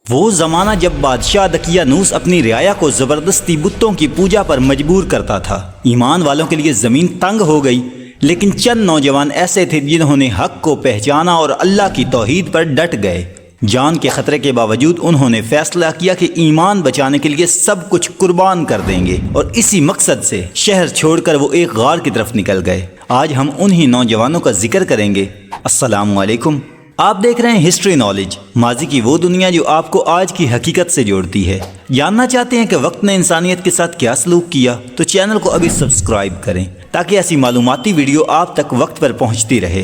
وہ زمانہ جب بادشاہ دقیانوس اپنی رعایا کو زبردستی بتوں کی پوجا پر مجبور کرتا تھا۔ ایمان والوں کے لیے زمین تنگ ہو گئی، لیکن چند نوجوان ایسے تھے جنہوں نے حق کو پہچانا اور اللہ کی توحید پر ڈٹ گئے۔ جان کے خطرے کے باوجود انہوں نے فیصلہ کیا کہ ایمان بچانے کے لیے سب کچھ قربان کر دیں گے، اور اسی مقصد سے شہر چھوڑ کر وہ ایک غار کی طرف نکل گئے۔ آج ہم انہی نوجوانوں کا ذکر کریں گے۔ السلام علیکم، آپ دیکھ رہے ہیں ہسٹری نالج، ماضی کی وہ دنیا جو آپ کو آج کی حقیقت سے جوڑتی ہے۔ جاننا چاہتے ہیں کہ وقت نے انسانیت کے ساتھ کیا سلوک کیا؟ تو چینل کو ابھی سبسکرائب کریں تاکہ ایسی معلوماتی ویڈیو آپ تک وقت پر پہنچتی رہے۔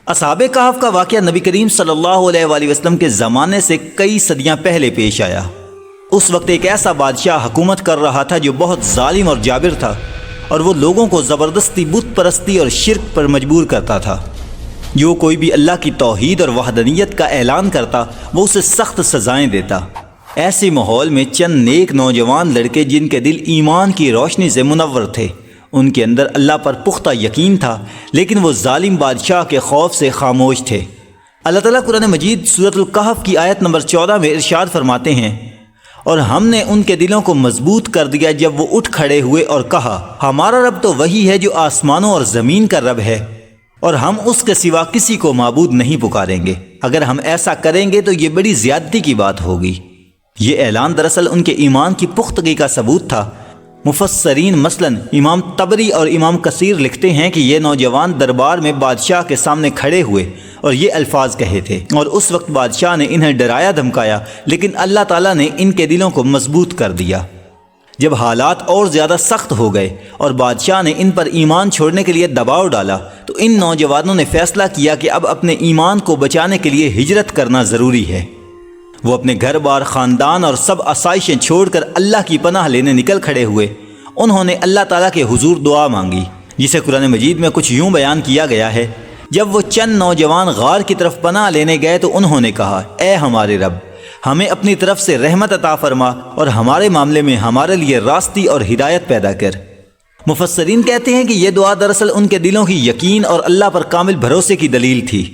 اصحاب کہف کا واقعہ نبی کریم صلی اللہ علیہ وآلہ وسلم کے زمانے سے کئی صدیاں پہلے پیش آیا۔ اس وقت ایک ایسا بادشاہ حکومت کر رہا تھا جو بہت ظالم اور جابر تھا، اور وہ لوگوں کو زبردستی بت پرستی اور شرک پر مجبور کرتا تھا۔ جو کوئی بھی اللہ کی توحید اور وحدانیت کا اعلان کرتا وہ اسے سخت سزائیں دیتا۔ ایسے ماحول میں چند نیک نوجوان لڑکے جن کے دل ایمان کی روشنی سے منور تھے، ان کے اندر اللہ پر پختہ یقین تھا، لیکن وہ ظالم بادشاہ کے خوف سے خاموش تھے۔ اللہ تعالیٰ قرآن مجید سورۃ الکہف کی آیت نمبر 14 میں ارشاد فرماتے ہیں، اور ہم نے ان کے دلوں کو مضبوط کر دیا جب وہ اٹھ کھڑے ہوئے اور کہا، ہمارا رب تو وہی ہے جو آسمانوں اور زمین کا رب ہے، اور ہم اس کے سوا کسی کو معبود نہیں پکاریں گے۔ اگر ہم ایسا کریں گے تو یہ بڑی زیادتی کی بات ہوگی۔ یہ اعلان دراصل ان کے ایمان کی پختگی کا ثبوت تھا۔ مفسرین مثلا امام طبری اور امام کثیر لکھتے ہیں کہ یہ نوجوان دربار میں بادشاہ کے سامنے کھڑے ہوئے اور یہ الفاظ کہے تھے، اور اس وقت بادشاہ نے انہیں ڈرایا دھمکایا، لیکن اللہ تعالیٰ نے ان کے دلوں کو مضبوط کر دیا۔ جب حالات اور زیادہ سخت ہو گئے اور بادشاہ نے ان پر ایمان چھوڑنے کے لیے دباؤ ڈالا، تو ان نوجوانوں نے فیصلہ کیا کہ اب اپنے ایمان کو بچانے کے لیے ہجرت کرنا ضروری ہے۔ وہ اپنے گھر بار، خاندان اور سب آسائشیں چھوڑ کر اللہ کی پناہ لینے نکل کھڑے ہوئے۔ انہوں نے اللہ تعالیٰ کے حضور دعا مانگی، جسے قرآن مجید میں کچھ یوں بیان کیا گیا ہے، جب وہ چند نوجوان غار کی طرف پناہ لینے گئے تو انہوں نے کہا، اے ہمارے رب، ہمیں اپنی طرف سے رحمت عطا فرما اور ہمارے معاملے میں ہمارے لیے راستی اور ہدایت پیدا کر۔ مفسرین کہتے ہیں کہ یہ دعا دراصل ان کے دلوں کی یقین اور اللہ پر کامل بھروسے کی دلیل تھی۔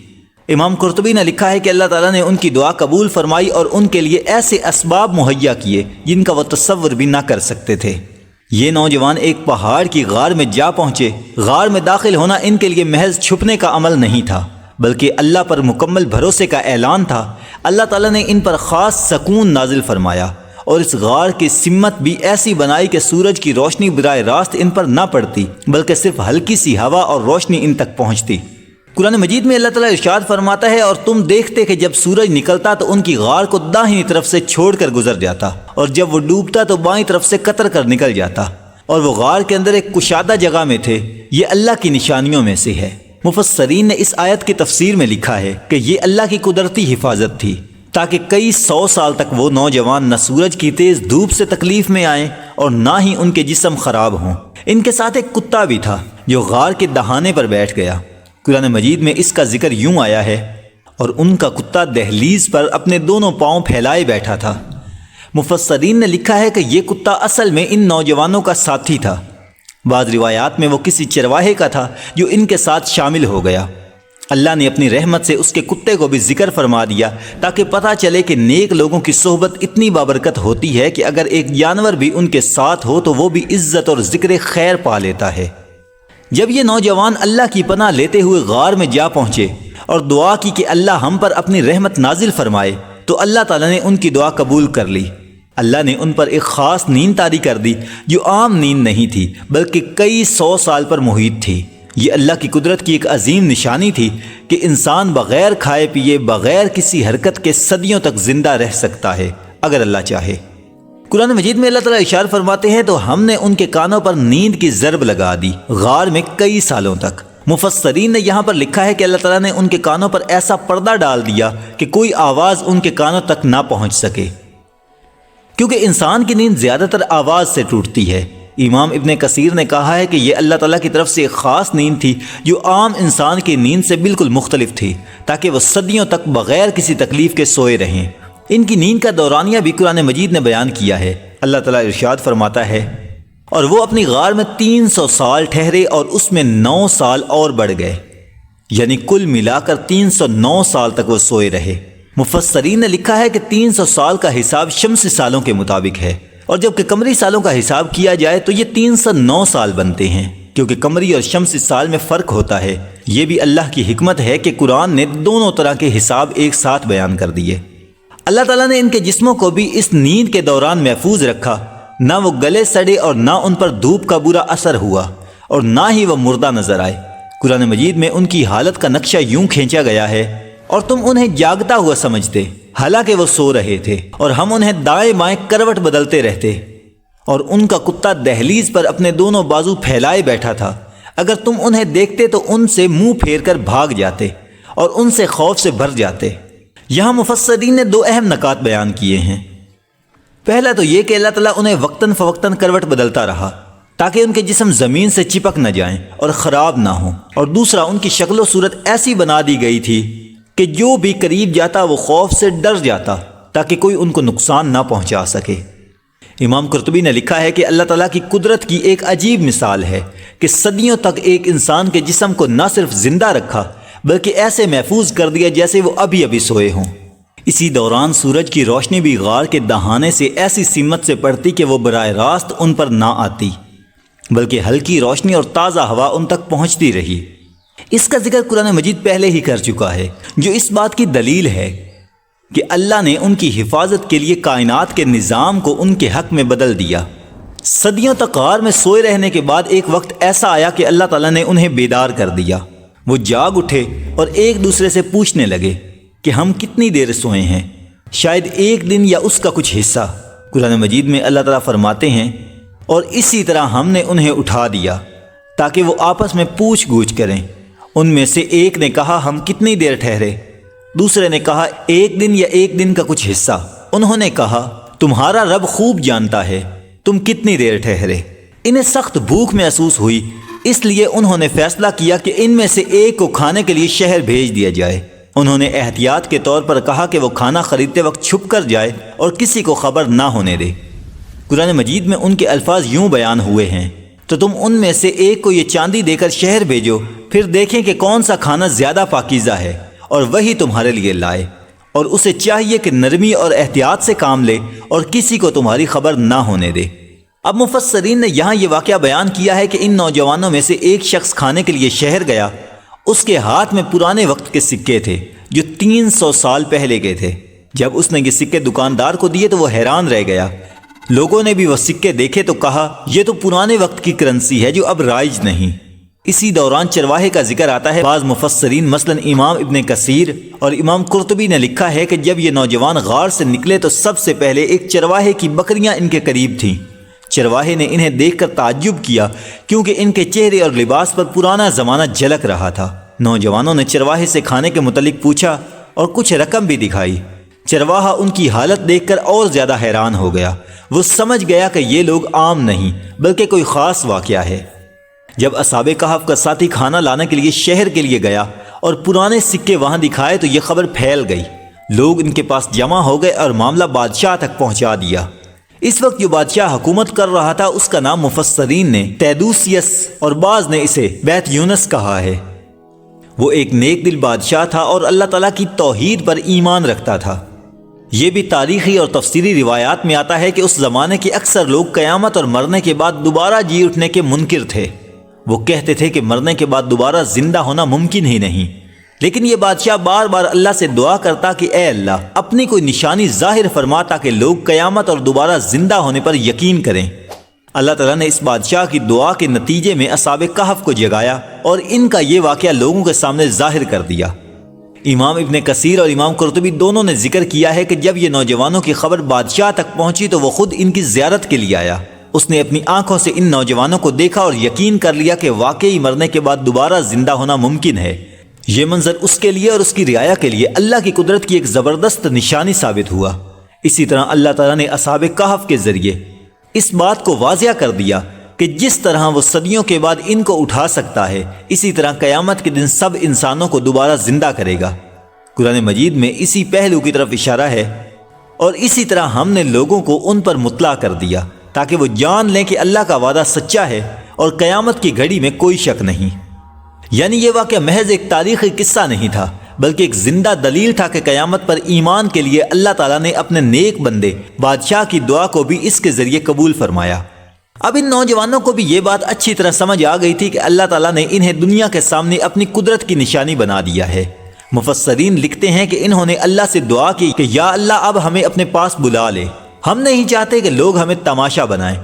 امام قرطبی نے لکھا ہے کہ اللہ تعالیٰ نے ان کی دعا قبول فرمائی اور ان کے لیے ایسے اسباب مہیا کیے جن کا وہ تصور بھی نہ کر سکتے تھے۔ یہ نوجوان ایک پہاڑ کی غار میں جا پہنچے۔ غار میں داخل ہونا ان کے لیے محض چھپنے کا عمل نہیں تھا، بلکہ اللہ پر مکمل بھروسے کا اعلان تھا۔ اللہ تعالیٰ نے ان پر خاص سکون نازل فرمایا، اور اس غار کی سمت بھی ایسی بنائی کہ سورج کی روشنی براہ راست ان پر نہ پڑتی، بلکہ صرف ہلکی سی ہوا اور روشنی ان تک پہنچتی۔ قرآن مجید میں اللہ تعالیٰ ارشاد فرماتا ہے، اور تم دیکھتے کہ جب سورج نکلتا تو ان کی غار کو داہنی طرف سے چھوڑ کر گزر جاتا، اور جب وہ ڈوبتا تو بائیں طرف سے قطر کر نکل جاتا، اور وہ غار کے اندر ایک کشادہ جگہ میں تھے۔ یہ اللہ کی نشانیوں میں سے ہے۔ مفسرین نے اس آیت کی تفسیر میں لکھا ہے کہ یہ اللہ کی قدرتی حفاظت تھی، تاکہ کئی 100 سال تک وہ نوجوان نہ سورج کی تیز دھوپ سے تکلیف میں آئیں اور نہ ہی ان کے جسم خراب ہوں۔ ان کے ساتھ ایک کتا بھی تھا جو غار کے دہانے پر بیٹھ گیا۔ قرآن مجید میں اس کا ذکر یوں آیا ہے، اور ان کا کتا دہلیز پر اپنے دونوں پاؤں پھیلائے بیٹھا تھا۔ مفسرین نے لکھا ہے کہ یہ کتا اصل میں ان نوجوانوں کا ساتھی تھا۔ بعض روایات میں وہ کسی چرواہے کا تھا جو ان کے ساتھ شامل ہو گیا۔ اللہ نے اپنی رحمت سے اس کے کتے کو بھی ذکر فرما دیا، تاکہ پتہ چلے کہ نیک لوگوں کی صحبت اتنی بابرکت ہوتی ہے کہ اگر ایک جانور بھی ان کے ساتھ ہو تو وہ بھی عزت اور ذکر خیر پا لیتا ہے۔ جب یہ نوجوان اللہ کی پناہ لیتے ہوئے غار میں جا پہنچے اور دعا کی کہ اللہ ہم پر اپنی رحمت نازل فرمائے، تو اللہ تعالیٰ نے ان کی دعا قبول کر لی۔ اللہ نے ان پر ایک خاص نیند طاری کر دی جو عام نیند نہیں تھی، بلکہ کئی 100 سال پر محیط تھی۔ یہ اللہ کی قدرت کی ایک عظیم نشانی تھی کہ انسان بغیر کھائے پیے، بغیر کسی حرکت کے صدیوں تک زندہ رہ سکتا ہے اگر اللہ چاہے۔ قرآن مجید میں اللہ تعالیٰ ارشاد فرماتے ہیں، تو ہم نے ان کے کانوں پر نیند کی ضرب لگا دی غار میں کئی سالوں تک۔ مفسرین نے یہاں پر لکھا ہے کہ اللہ تعالیٰ نے ان کے کانوں پر ایسا پردہ ڈال دیا کہ کوئی آواز ان کے کانوں تک نہ پہنچ سکے، کیونکہ انسان کی نیند زیادہ تر آواز سے ٹوٹتی ہے۔ امام ابن کثیر نے کہا ہے کہ یہ اللہ تعالیٰ کی طرف سے ایک خاص نیند تھی جو عام انسان کی نیند سے بالکل مختلف تھی، تاکہ وہ صدیوں تک بغیر کسی تکلیف کے سوئے رہیں۔ ان کی نیند کا دورانیہ بھی قرآن مجید نے بیان کیا ہے۔ اللہ تعالیٰ ارشاد فرماتا ہے، اور وہ اپنی غار میں 300 سال ٹھہرے اور اس میں 9 سال اور بڑھ گئے، یعنی کل ملا کر 309 سال تک وہ سوئے رہے۔ مفسرین نے لکھا ہے کہ 300 سال کا حساب شمسی سالوں کے مطابق ہے، اور جب کہ قمری سالوں کا حساب کیا جائے تو یہ 309 سال بنتے ہیں، کیونکہ قمری اور شمسی سال میں فرق ہوتا ہے۔ یہ بھی اللہ کی حکمت ہے کہ قرآن نے دونوں طرح کے حساب ایک ساتھ بیان کر دیے۔ اللہ تعالیٰ نے ان کے جسموں کو بھی اس نیند کے دوران محفوظ رکھا، نہ وہ گلے سڑے اور نہ ان پر دھوپ کا برا اثر ہوا، اور نہ ہی وہ مردہ نظر آئے۔ قرآن مجید میں ان کی حالت کا نقشہ یوں کھینچا گیا ہے، اور تم انہیں جاگتا ہوا سمجھتے، حالانکہ وہ سو رہے تھے، اور ہم انہیں دائیں بائیں کروٹ بدلتے رہتے، اور ان کا کتا دہلیز پر اپنے دونوں بازو پھیلائے بیٹھا تھا۔ اگر تم انہیں دیکھتے تو ان سے منہ پھیر کر بھاگ جاتے اور ان سے خوف سے بھر جاتے۔ یہاں مفسرین نے 2 اہم نکات بیان کیے ہیں۔ پہلا تو یہ کہ اللہ تعالیٰ انہیں وقتاً فوقتاً کروٹ بدلتا رہا تاکہ ان کے جسم زمین سے چپک نہ جائیں اور خراب نہ ہوں، اور دوسرا ان کی شکل و صورت ایسی بنا دی گئی تھی کہ جو بھی قریب جاتا وہ خوف سے ڈر جاتا تاکہ کوئی ان کو نقصان نہ پہنچا سکے۔ امام قرطبی نے لکھا ہے کہ اللہ تعالیٰ کی قدرت کی ایک عجیب مثال ہے کہ صدیوں تک ایک انسان کے جسم کو نہ صرف زندہ رکھا بلکہ ایسے محفوظ کر دیا جیسے وہ ابھی ابھی سوئے ہوں۔ اسی دوران سورج کی روشنی بھی غار کے دہانے سے ایسی سمت سے پڑتی کہ وہ براہ راست ان پر نہ آتی، بلکہ ہلکی روشنی اور تازہ ہوا ان تک پہنچتی رہی۔ اس کا ذکر قرآن مجید پہلے ہی کر چکا ہے، جو اس بات کی دلیل ہے کہ اللہ نے ان کی حفاظت کے لیے کائنات کے نظام کو ان کے حق میں بدل دیا۔ صدیوں تک غار میں سوئے رہنے کے بعد ایک وقت ایسا آیا کہ اللہ تعالیٰ نے انہیں بیدار کر دیا۔ وہ جاگ اٹھے اور ایک دوسرے سے پوچھنے لگے کہ ہم کتنی دیر سوئے ہیں، شاید 1 دن یا اس کا کچھ حصہ۔ قرآن مجید میں اللہ تعالیٰ فرماتے ہیں، اور اسی طرح ہم نے انہیں اٹھا دیا تاکہ وہ آپس میں پوچھ گچھ کریں۔ ان میں سے ایک نے کہا ہم کتنی دیر ٹھہرے، دوسرے نے کہا 1 دن یا 1 دن کا کچھ حصہ۔ انہوں نے کہا تمہارا رب خوب جانتا ہے تم کتنی دیر ٹھہرے۔ انہیں سخت بھوک محسوس ہوئی، اس لیے انہوں نے فیصلہ کیا کہ ان میں سے ایک کو کھانے کے لیے شہر بھیج دیا جائے۔ انہوں نے احتیاط کے طور پر کہا کہ وہ کھانا خریدتے وقت چھپ کر جائے اور کسی کو خبر نہ ہونے دے۔ قرآن مجید میں ان کے الفاظ یوں بیان ہوئے ہیں، تو تم ان میں سے ایک کو یہ چاندی دے کر شہر بھیجو، پھر دیکھیں کہ کون سا کھانا زیادہ پاکیزہ ہے اور وہی تمہارے لیے لائے، اور اسے چاہیے کہ نرمی اور احتیاط سے کام لے اور کسی کو تمہاری خبر نہ ہونے دے۔ اب مفسرین نے یہاں یہ واقعہ بیان کیا ہے کہ ان نوجوانوں میں سے ایک شخص کھانے کے لیے شہر گیا، اس کے ہاتھ میں پرانے وقت کے سکے تھے جو 300 سال پہلے کے تھے۔ جب اس نے یہ سکے دکاندار کو دیے تو وہ حیران رہ گیا۔ لوگوں نے بھی وہ سکے دیکھے تو کہا یہ تو پرانے وقت کی کرنسی ہے جو اب رائج نہیں۔ اسی دوران چرواہے کا ذکر آتا ہے۔ بعض مفسرین مثلا امام ابن کثیر اور امام قرطبی نے لکھا ہے کہ جب یہ نوجوان غار سے نکلے تو سب سے پہلے ایک چرواہے کی بکریاں ان کے قریب تھیں۔ چرواہے نے انہیں دیکھ کر تعجب کیا کیونکہ ان کے چہرے اور لباس پر پرانا زمانہ جھلک رہا تھا۔ نوجوانوں نے چرواہے سے کھانے کے متعلق پوچھا اور کچھ رقم بھی دکھائی۔ چرواہا ان کی حالت دیکھ کر اور زیادہ حیران ہو گیا۔ وہ سمجھ گیا کہ یہ لوگ عام نہیں بلکہ کوئی خاص واقعہ ہے۔ جب اصحاب کہف کا ساتھی کھانا لانے کے لیے شہر کے لیے گیا اور پرانے سکے وہاں دکھائے تو یہ خبر پھیل گئی۔ لوگ ان کے پاس جمع ہو گئے اور معاملہ بادشاہ تک پہنچا دیا۔ اس وقت جو بادشاہ حکومت کر رہا تھا اس کا نام مفسرین نے تیدوسیس اور بعض نے اسے بیت یونس کہا ہے۔ وہ ایک نیک دل بادشاہ تھا اور اللہ تعالیٰ کی توحید پر ایمان رکھتا تھا۔ یہ بھی تاریخی اور تفسیری روایات میں آتا ہے کہ اس زمانے کے اکثر لوگ قیامت اور مرنے کے بعد دوبارہ جی اٹھنے کے منکر تھے۔ وہ کہتے تھے کہ مرنے کے بعد دوبارہ زندہ ہونا ممکن ہی نہیں، لیکن یہ بادشاہ بار بار اللہ سے دعا کرتا کہ اے اللہ اپنی کوئی نشانی ظاہر فرما تاکہ لوگ قیامت اور دوبارہ زندہ ہونے پر یقین کریں۔ اللہ تعالیٰ نے اس بادشاہ کی دعا کے نتیجے میں اصحاب کہف کو جگایا اور ان کا یہ واقعہ لوگوں کے سامنے ظاہر کر دیا۔ امام ابن کثیر اور امام قرطبی دونوں نے ذکر کیا ہے کہ جب یہ نوجوانوں کی خبر بادشاہ تک پہنچی تو وہ خود ان کی زیارت کے لیے آیا۔ اس نے اپنی آنکھوں سے ان نوجوانوں کو دیکھا اور یقین کر لیا کہ واقعی مرنے کے بعد دوبارہ زندہ ہونا ممکن ہے۔ یہ منظر اس کے لیے اور اس کی رعایا کے لیے اللہ کی قدرت کی ایک زبردست نشانی ثابت ہوا۔ اسی طرح اللہ تعالیٰ نے اصحاب کہف کے ذریعے اس بات کو واضح کر دیا کہ جس طرح وہ صدیوں کے بعد ان کو اٹھا سکتا ہے اسی طرح قیامت کے دن سب انسانوں کو دوبارہ زندہ کرے گا۔ قرآن مجید میں اسی پہلو کی طرف اشارہ ہے، اور اسی طرح ہم نے لوگوں کو ان پر مطلع کر دیا تاکہ وہ جان لیں کہ اللہ کا وعدہ سچا ہے اور قیامت کی گھڑی میں کوئی شک نہیں۔ یعنی یہ واقعہ محض ایک تاریخی قصہ نہیں تھا بلکہ ایک زندہ دلیل تھا کہ قیامت پر ایمان کے لیے اللہ تعالیٰ نے اپنے نیک بندے بادشاہ کی دعا کو بھی اس کے ذریعے قبول فرمایا۔ اب ان نوجوانوں کو بھی یہ بات اچھی طرح سمجھ آ گئی تھی کہ اللہ تعالیٰ نے انہیں دنیا کے سامنے اپنی قدرت کی نشانی بنا دیا ہے۔ مفسرین لکھتے ہیں کہ انہوں نے اللہ سے دعا کی کہ یا اللہ اب ہمیں اپنے پاس بلا لے، ہم نہیں چاہتے کہ لوگ ہمیں تماشا بنائیں۔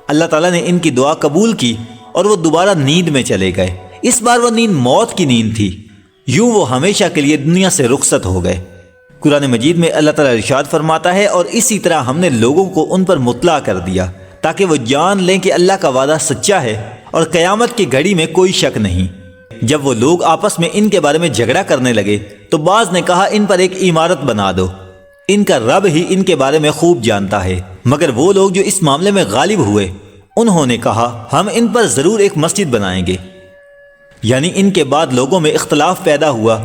اللہ تعالیٰ نے ان کی دعا قبول کی اور وہ دوبارہ نیند میں چلے گئے۔ اس بار وہ نیند موت کی نیند تھی، یوں وہ ہمیشہ کے لیے دنیا سے رخصت ہو گئے۔ قرآن مجید میں اللہ تعالیٰ ارشاد فرماتا ہے، اور اسی طرح ہم نے لوگوں کو ان پر مطلع کر دیا تاکہ وہ جان لیں کہ اللہ کا وعدہ سچا ہے اور قیامت کی گھڑی میں کوئی شک نہیں۔ جب وہ لوگ آپس میں ان کے بارے میں جھگڑا کرنے لگے تو بعض نے کہا ان پر ایک عمارت بنا دو، ان کا رب ہی ان کے بارے میں خوب جانتا ہے۔ مگر وہ لوگ جو اس معاملے میں غالب ہوئے انہوں نے کہا ہم ان پر ضرور ایک مسجد بنائیں گے۔ یعنی ان کے بعد لوگوں میں اختلاف پیدا ہوا۔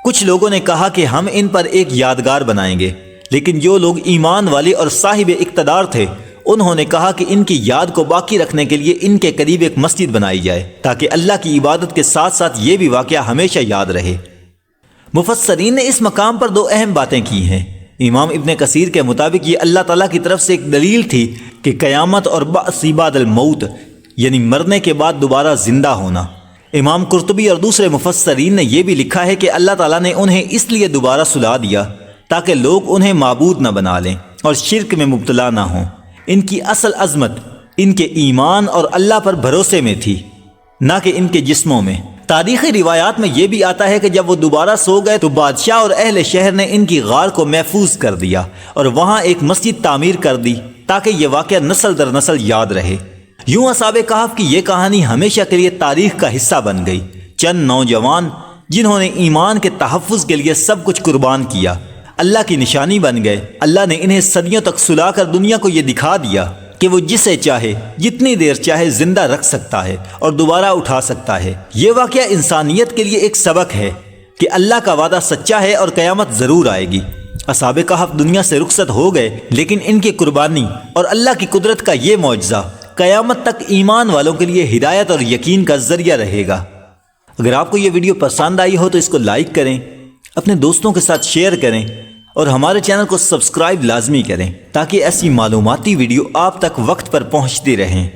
کچھ لوگوں نے کہا کہ ہم ان پر ایک یادگار بنائیں گے، لیکن جو لوگ ایمان والے اور صاحب اقتدار تھے انہوں نے کہا کہ ان کی یاد کو باقی رکھنے کے لیے ان کے قریب ایک مسجد بنائی جائے تاکہ اللہ کی عبادت کے ساتھ ساتھ یہ بھی واقعہ ہمیشہ یاد رہے۔ مفسرین نے اس مقام پر دو اہم باتیں کی ہیں۔ امام ابن کثیر کے مطابق یہ اللہ تعالیٰ کی طرف سے ایک دلیل تھی کہ قیامت اور بعث بعد الموت، یعنی مرنے کے بعد دوبارہ زندہ ہونا۔ امام قرطبی اور دوسرے مفسرین نے یہ بھی لکھا ہے کہ اللہ تعالیٰ نے انہیں اس لیے دوبارہ سلا دیا تاکہ لوگ انہیں معبود نہ بنا لیں اور شرک میں مبتلا نہ ہوں۔ ان کی اصل عظمت ان کے ایمان اور اللہ پر بھروسے میں تھی، نہ کہ ان کے جسموں میں۔ تاریخی روایات میں یہ بھی آتا ہے کہ جب وہ دوبارہ سو گئے تو بادشاہ اور اہل شہر نے ان کی غار کو محفوظ کر دیا اور وہاں ایک مسجد تعمیر کر دی تاکہ یہ واقعہ نسل در نسل یاد رہے۔ یوں اصحاب کہف کی یہ کہانی ہمیشہ کے لیے تاریخ کا حصہ بن گئی۔ چند نوجوان جنہوں نے ایمان کے تحفظ کے لیے سب کچھ قربان کیا، اللہ کی نشانی بن گئے۔ اللہ نے انہیں صدیوں تک سلا کر دنیا کو یہ دکھا دیا کہ وہ جسے چاہے جتنی دیر چاہے زندہ رکھ سکتا ہے اور دوبارہ اٹھا سکتا ہے۔ یہ واقعہ انسانیت کے لیے ایک سبق ہے کہ اللہ کا وعدہ سچا ہے اور قیامت ضرور آئے گی۔ اصحاب کہف دنیا سے رخصت ہو گئے، لیکن ان کی قربانی اور اللہ کی قدرت کا یہ معجزہ قیامت تک ایمان والوں کے لیے ہدایت اور یقین کا ذریعہ رہے گا۔ اگر آپ کو یہ ویڈیو پسند آئی ہو تو اس کو لائک کریں، اپنے دوستوں کے ساتھ شیئر کریں اور ہمارے چینل کو سبسکرائب لازمی کریں تاکہ ایسی معلوماتی ویڈیو آپ تک وقت پر پہنچتی رہیں۔